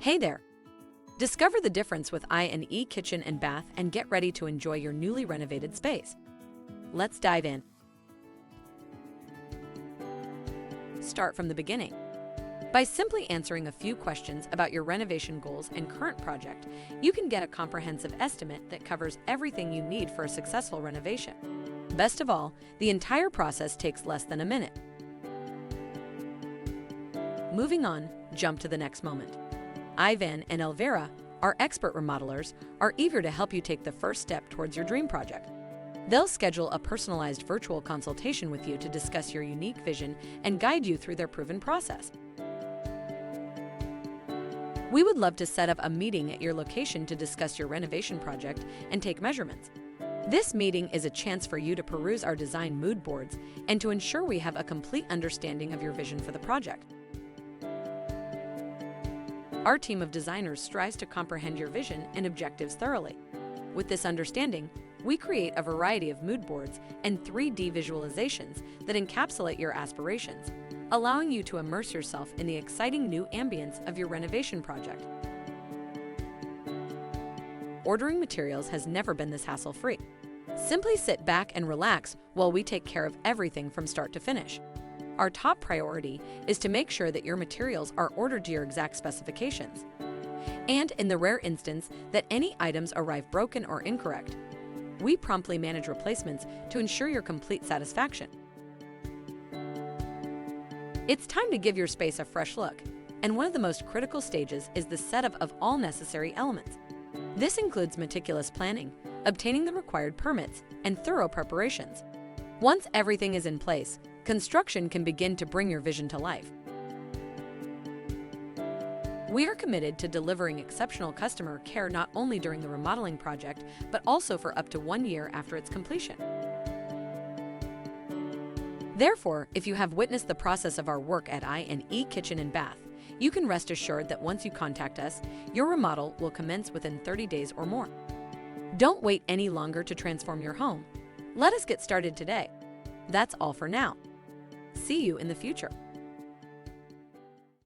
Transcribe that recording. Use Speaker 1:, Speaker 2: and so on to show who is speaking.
Speaker 1: Hey there! Discover the difference with I&E Kitchen and Bath and get ready to enjoy your newly renovated space. Let's dive in. Start from the beginning. By simply answering a few questions about your renovation goals and current project, you can get a comprehensive estimate that covers everything you need for a successful renovation. Best of all, the entire process takes less than a minute. Moving on, jump to the next moment. Ivan and Elvira, our expert remodelers, are eager to help you take the first step towards your dream project. They'll schedule a personalized virtual consultation with you to discuss your unique vision and guide you through their proven process. We would love to set up a meeting at your location to discuss your renovation project and take measurements. This meeting is a chance for you to peruse our design mood boards and to ensure we have a complete understanding of your vision for the project. Our team of designers strives to comprehend your vision and objectives thoroughly. With this understanding, we create a variety of mood boards and 3D visualizations that encapsulate your aspirations, allowing you to immerse yourself in the exciting new ambience of your renovation project. Ordering materials has never been this hassle-free. Simply sit back and relax while we take care of everything from start to finish. Our top priority is to make sure that your materials are ordered to your exact specifications. And in the rare instance that any items arrive broken or incorrect, we promptly manage replacements to ensure your complete satisfaction. It's time to give your space a fresh look, and one of the most critical stages is the setup of all necessary elements. This includes meticulous planning, obtaining the required permits, and thorough preparations. Once everything is in place, construction can begin to bring your vision to life. We are committed to delivering exceptional customer care not only during the remodeling project, but also for up to 1 year after its completion. Therefore, if you have witnessed the process of our work at I&E Kitchen and Bath, you can rest assured that once you contact us, your remodel will commence within 30 days or more. Don't wait any longer to transform your home. Let us get started today. That's all for now. See you in the future.